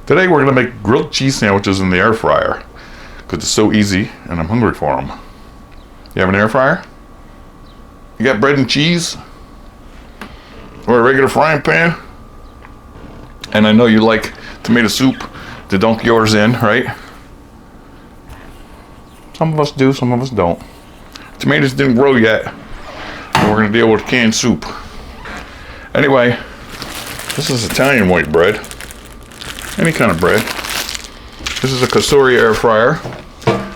Today we're going to make grilled cheese sandwiches in the air fryer because it's so easy and I'm hungry for them. You have an air fryer? You got bread and cheese? Or a regular frying pan? And I know you like tomato soup to dunk yours in, right? Some of us do, some of us don't. Tomatoes didn't grow yet, and we're going to deal with canned soup. Anyway, this is Italian white bread. Any kind of bread. This is a Buttery air fryer.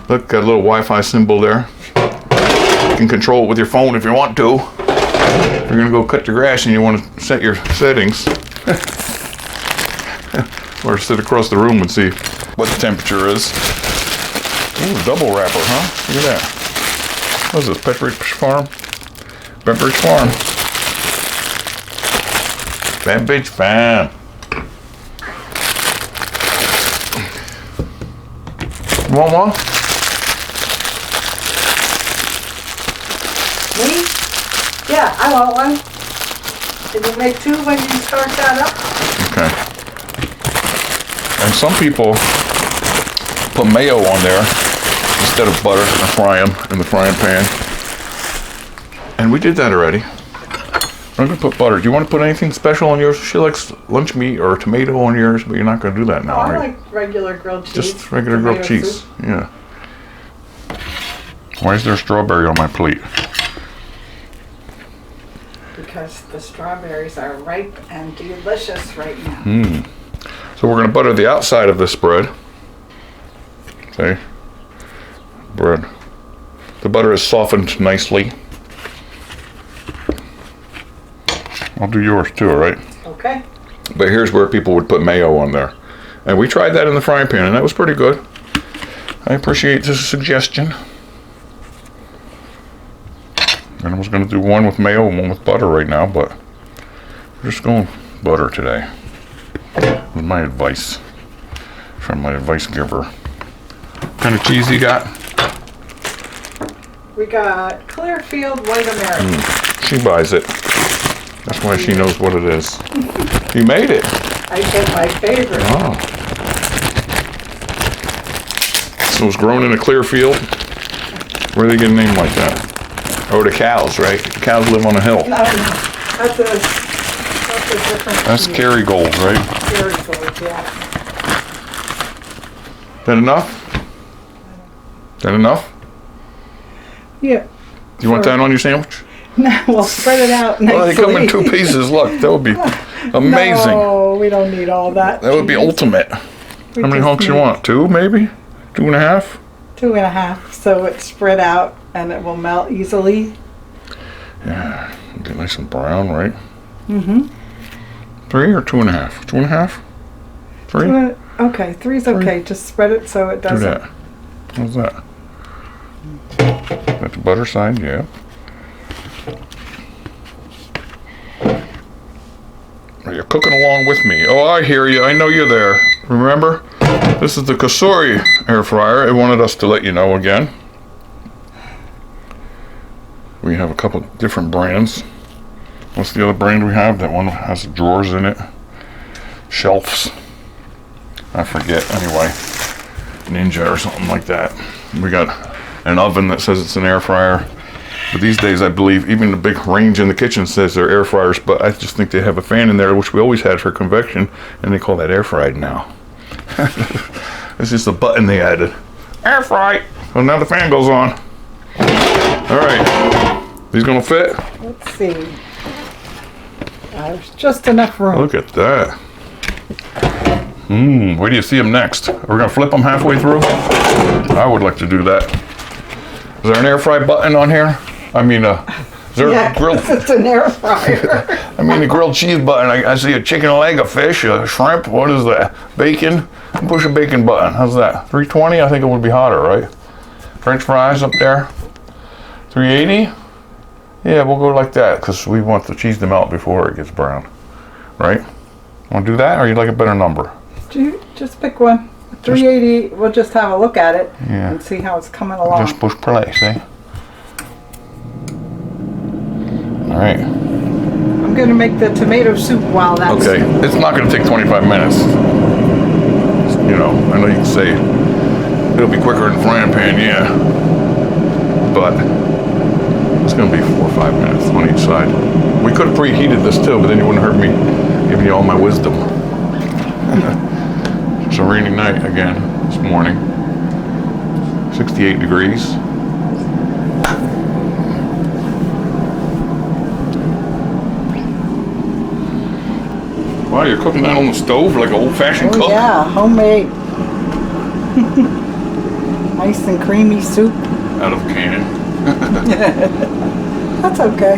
Look, got a little Wi-Fi symbol there. You can control it with your phone if you want to. If you're gonna go cut the grass and you want to set your settings, or sit across the room and see what the temperature is. Ooh, double wrapper, huh? Look at that. What is this, Buttery Farm? Buttery Farm. Bad bitch fan. You want one? Me? Yeah, I want one. Can you make two when you start that up? Okay. And some people put mayo on there instead of butter and fry them in the frying pan. And we did that already. I'm gonna put butter. Do you want to put anything special on yours? She likes lunch meat or tomato on yours, but you're not gonna do that now, I right? like regular grilled cheese. Just regular grilled cheese. Soup. Yeah. Why is there strawberry on my plate? Because the strawberries are ripe and delicious right now. So we're gonna butter the outside of this bread. See? Bread. The butter is softened nicely. I'll do yours too, all right? Okay. But here's where people would put mayo on there. And we tried that in the frying pan, and that was pretty good. I appreciate this suggestion. And I was going to do one with mayo and one with butter right now, but we're just going butter today. With my advice from my advice giver. What kind of cheese you got? We got Clearfield White American. She buys it. That's why she knows what it is. You made it. I said my favorite. Oh. So it was grown in a clear field? Where do they get a name like that? Oh, the cows, right? The cows live on a hill. No, that's a different. That's Kerrygold, right? Kerrygold, yeah. That enough? That enough? Yeah. Do you want that on your sandwich? No, we'll spread it out nicely. Well, they come in 2 pieces. Look, that would be amazing. No, we don't need all that. That would be ultimate. We How many just hunks you need want? 2, maybe? 2.5? 2.5, so it's spread out and it will melt easily. Yeah, get nice and brown, right? 3 or 2.5? 2.5? 3? Okay, 3's okay. Just spread it so it Do doesn't. that. How's that? That's the butter side, yeah. You're cooking along with me. Oh, I hear you. I know you're there. Remember? This is the Buttery air fryer. It wanted us to let you know again. We have a couple different brands. What's the other brand we have? That one has drawers in it. Shelves. I forget. Anyway. Ninja or something like that. We got an oven that says it's an air fryer. But these days, I believe, even the big range in the kitchen says they're air fryers, but I just think they have a fan in there, which we always had for convection, and they call that air fried now. It's just a button they added. Air fry! Well, now the fan goes on. All right. These gonna fit? Let's see. There's just enough room. Look at that. Where do you see them next? Are we gonna flip them halfway through? I would like to do that. Is there an air fry button on here? I mean, is there Yeah, a grilled? it's an air fryer. I mean, the grilled cheese button. I see a chicken leg, a fish, a shrimp. What is that? Bacon. Push a bacon button. How's that? 320? I think it would be hotter, right? French fries up there. 380? Yeah, we'll go like that because we want the cheese to melt before it gets brown. Right? Want to do that, or you like a better number? Just pick one. 380. We'll just have a look at it and see how it's coming along. Just push play. See? All right. I'm going to make the tomato soup while that's... Okay, it's not going to take 25 minutes. you know, I know you can say it'll be quicker than frying pan, yeah. But it's gonna be 4 or 5 minutes on each side. We could have preheated this too, but then you wouldn't have heard me give you all my wisdom. It's a rainy night again this morning. 68 degrees. Wow, you're cooking that on the stove like an old-fashioned cook? Yeah, homemade. Nice and creamy soup. Out of can. That's okay.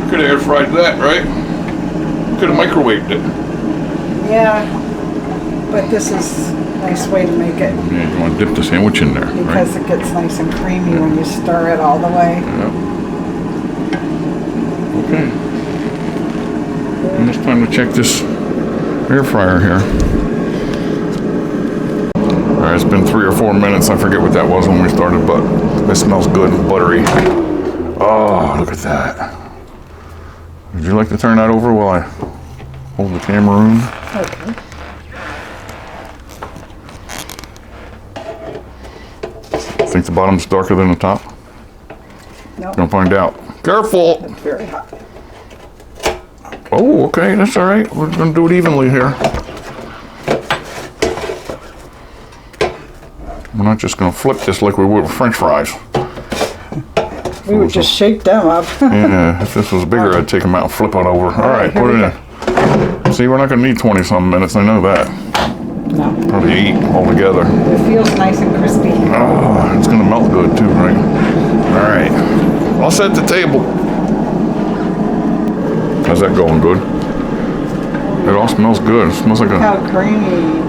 Could have air fried that, right? Could have microwaved it. Yeah, but this is a nice way to make it. Yeah, you want to dip the sandwich in there, because right? it gets nice and creamy when you stir it all the way. Yeah. Okay. And it's time to check this air fryer here. Alright, it's been 3 or 4 minutes. I forget what that was when we started, but it smells good and buttery. Oh, look at that. Would you like to turn that over while I hold the camera in? Okay. Think the bottom's darker than the top? No, Gonna find out. Careful! it's very hot. Oh, okay, that's all right. We're gonna do it evenly here. We're not just gonna flip this like we would with French fries. We would just shake them up. Yeah, if this was bigger, I'd take them out and flip it over. All right, here put we it in. See, we're not gonna need 20-some minutes. I know that. No, Probably 8 altogether. it feels nice and crispy. Oh, it's gonna melt good too, right? All right, I'll set the table. How's that going? Good. It all smells good. It smells like How creamy.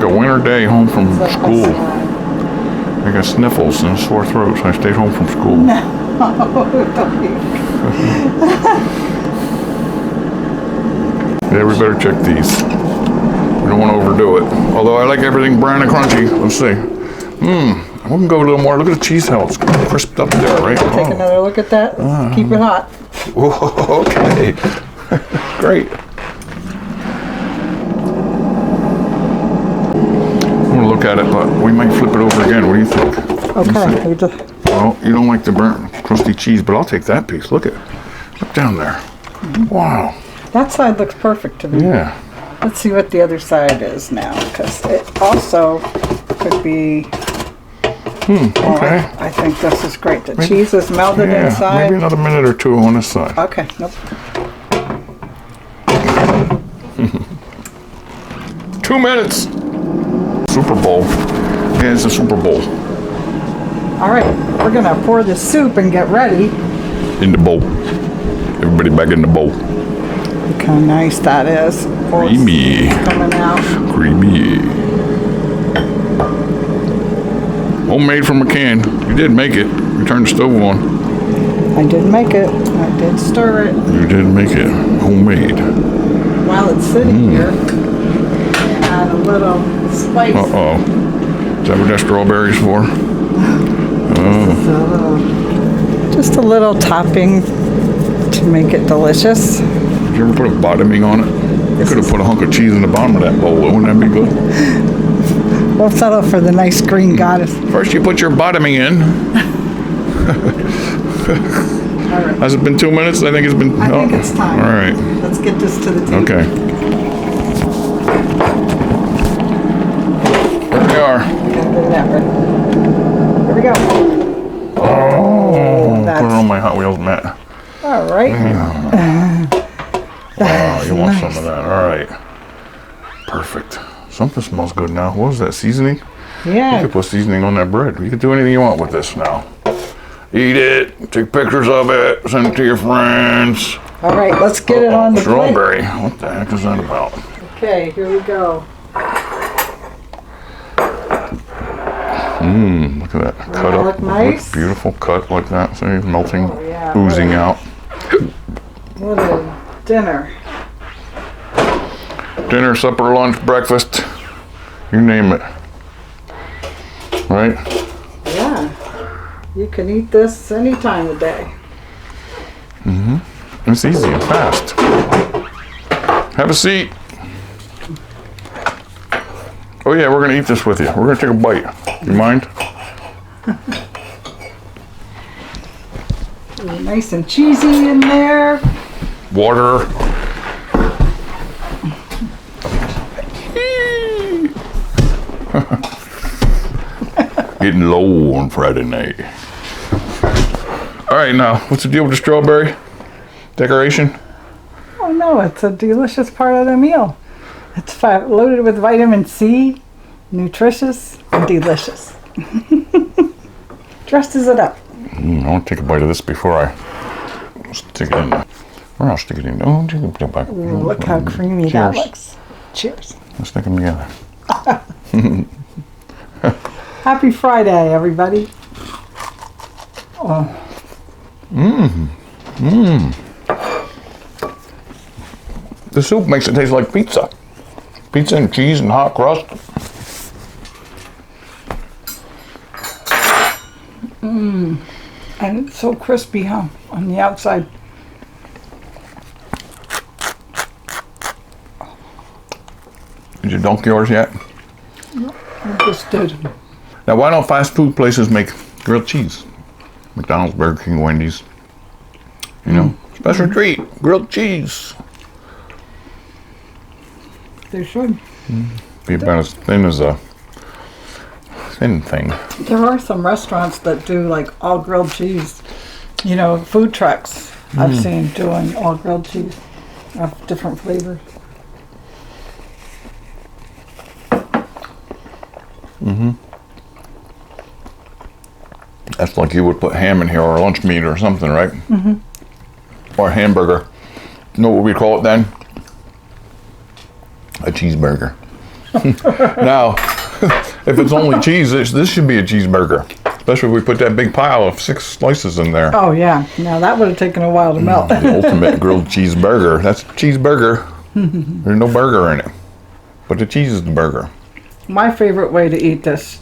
a winter day home from It's like school. that. I got sniffles and sore throats. I stayed home from school. Yeah, we better check these. We don't want to overdo it. Although I like everything brown and crunchy. Let's see. We can go a little more. Look at the cheese, how it's crisped up there, right? Take another look at that. Keep it hot. Whoa, okay. Great. I'm going to look at it, but we might flip it over again. What do you think? Okay. Well, you don't like the burnt, crusty cheese, but I'll take that piece. Look down there. Wow. That side looks perfect to me. Yeah. Let's see what the other side is now, because it also could be. Okay. I think this is great. The cheese is melted Yeah, inside. maybe another minute or 2 on this side. Okay. Nope. 2 minutes. Super Bowl. Yeah, it's a Super Bowl. All right. We're gonna pour the soup and get ready. In the bowl. Everybody back in the bowl. Look how nice that is. Oh, it's Creamy. coming out. Creamy. Homemade from a can. You did make it. You turned the stove on. I did make it. I did stir it. You did make it. Homemade. While it's sitting here, add a little spice. Uh-oh. Is that what that strawberry's for? Just a little topping to make it delicious. Did you ever put a bottoming on it? You could have put a hunk of cheese in the bottom of that bowl. Wouldn't that be good? We'll settle for the nice green goddess. First you put your bottoming in. All right. Has it been 2 minutes? I think it's been... I think it's time. All right. Let's get this to the table. Okay. There we are. Get that ready. Here we go. Oh, put it that's- on my Hot Wheels mat. All right. Wow, you want some of that. All right. Perfect. Something smells good now. What was that, seasoning? You Yeah. could put seasoning on that bread. You could do anything you want with this now. Eat it. Take pictures of it. Send it to your friends. All right. Let's get it on the plate. Strawberry. What the heck is that about? Okay. Here we go. Look at that. Cut up. look nice? Beautiful cut like that. See, melting, Oh, yeah, oozing out. What a dinner. Dinner, supper, lunch, breakfast. You name it. Right? Yeah. You can eat this any time of day. It's easy and fast. Have a seat. Oh yeah, we're gonna eat this with you. We're gonna take a bite. You mind? Nice and cheesy in there. Water. Getting low on Friday night. All right, now what's the deal with the strawberry decoration? Oh no, it's a delicious part of the meal. It's loaded with vitamin C, nutritious, and delicious. Dresses it up. I want to take a bite of this before I stick it in. Or I'll stick it in. Oh, take it back. Ooh, look how creamy that looks. Cheers. Let's stick them together. Happy Friday, everybody. Oh. The soup makes it taste like pizza. Pizza and cheese and hot crust. And it's so crispy, huh, on the outside. Did you dunk yours yet? I just did. Now, why don't fast food places make grilled cheese? McDonald's, Burger King, Wendy's. You know, special treat, grilled cheese. They should. Be about as thin as a thin thing. There are some restaurants that do like all grilled cheese. You know, food trucks I've seen doing all grilled cheese of different flavors. That's like you would put ham in here or lunch meat or something, right? Or a hamburger. You know what we call it then? A cheeseburger. Now, if it's only cheese, this should be a cheeseburger. Especially if we put that big pile of 6 slices in there. Oh yeah, now that would have taken a while to melt. The ultimate grilled cheeseburger. That's a cheeseburger. There's no burger in it. But the cheese is the burger. My favorite way to eat this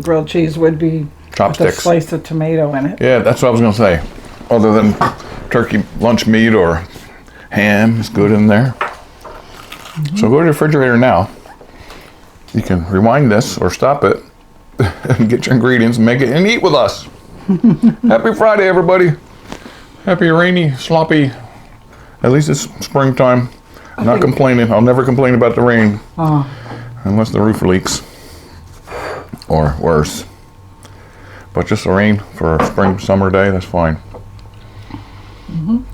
grilled cheese would be with a Chopsticks. slice of tomato in it. Yeah, that's what I was going to say. Other than turkey lunch meat or ham is good in there. So go to the refrigerator now. You can rewind this or stop it and get your ingredients and make it and eat with us. Happy Friday, everybody. Happy rainy, sloppy, at least it's springtime. I'm not complaining. I'll never complain about the rain unless the roof leaks or worse. But just the rain for a spring, summer day, that's fine.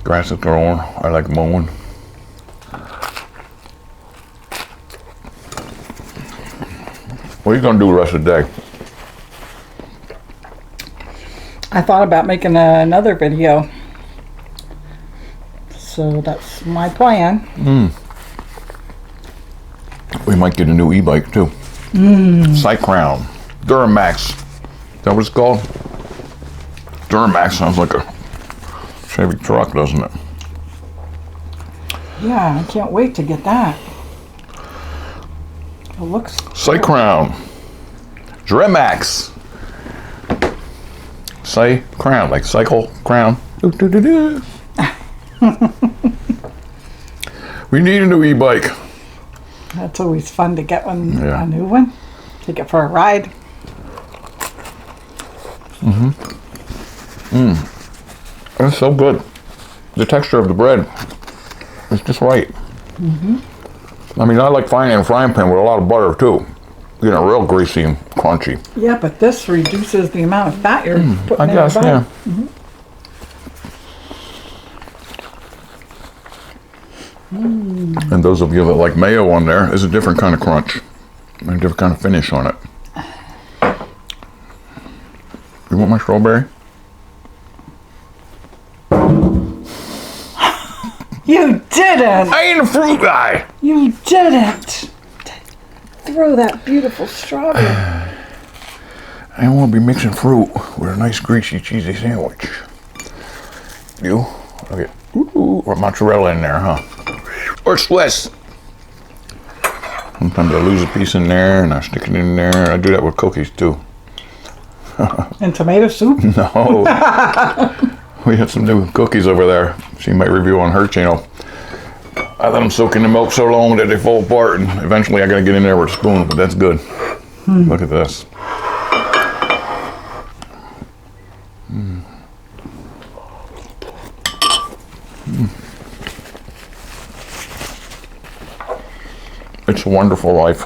Grass is growing. I like mowing. What are you going to do the rest of the day? I thought about making another video. So that's my plan. We might get a new e-bike too. Sight Crown. Duramax. Is that what it's called? Duramax sounds like a Chevy truck, doesn't it? Yeah, I can't wait to get that. It looks... Sight Crown. Duramax. Sight Crown, like cycle crown. Do, do, do, do. We need a new e-bike. That's always fun to get Yeah. a new one. Take it for a ride. It's so good. The texture of the bread is just right. I mean, I like frying in a frying pan with a lot of butter too. You know, real greasy and crunchy. Yeah, but this reduces the amount of fat you're putting I in guess, your body. yeah. And those of you that like mayo on there, is a different kind of crunch. And a different kind of finish on it. You want my strawberry? You didn't! I ain't a fruit guy! You didn't! Throw that beautiful strawberry. I don't want to be mixing fruit with a nice greasy cheesy sandwich. You? Okay. Ooh, or mozzarella in there, huh? Or Swiss. Sometimes I lose a piece in there and I stick it in there. I do that with cookies too. And tomato soup? No. We have some new cookies over there. She might review on her channel. I let them soak in the milk so long that they fall apart, and eventually I gotta get in there with a spoon, but that's good. Look at this. It's a wonderful life.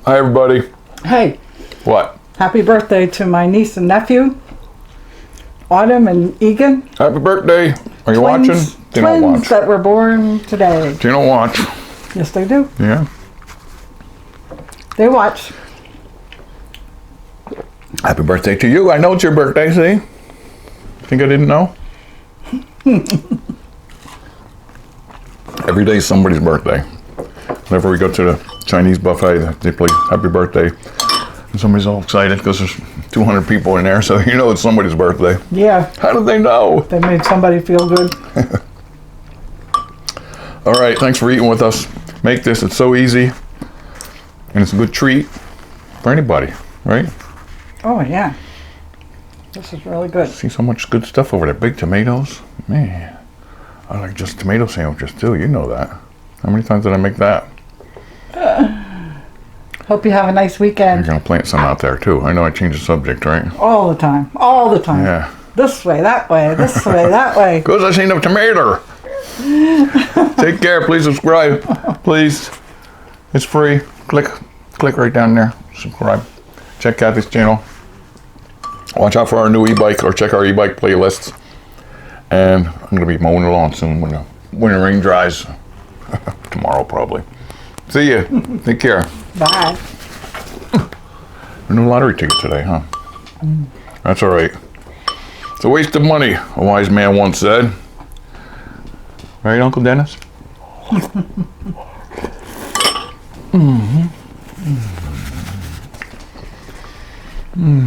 Hi, everybody. Hey, What? happy birthday to my niece and nephew, Autumn and Egan. Happy birthday. Are you watching? They don't Twins watch. that were born today. They don't watch. Yes, they do. Yeah. They watch. Happy birthday to you. I know it's your birthday, see? Think I didn't know? Every day is somebody's birthday. Whenever we go to the Chinese buffet, they play happy birthday. And somebody's all excited because there's 200 people in there, so you know it's somebody's birthday. Yeah, How did they know? they made somebody feel good. All right, thanks for eating with us. Make this, it's so easy. And it's a good treat for anybody, right? Oh, yeah. This is really good. See so much good stuff over there. Big tomatoes. Man, I like just tomato sandwiches too. You know that. How many times did I make that? Hope you have a nice You're weekend. going to plant some out there too. I know I changed the subject, right? All the time. All the time. Yeah. This way, that way, this way, that way. Because I seen the tomato. Take care. Please subscribe. Please. It's free. Click right down there. Subscribe. Check out this channel. Watch out for our new e-bike, or check our e-bike playlists. And I'm going to be mowing the lawn soon when the rain dries. Tomorrow probably. See ya. Take care. Bye. No lottery ticket today, huh? That's all right. It's a waste of money, a wise man once said. Right, Uncle Dennis? Mm-hmm.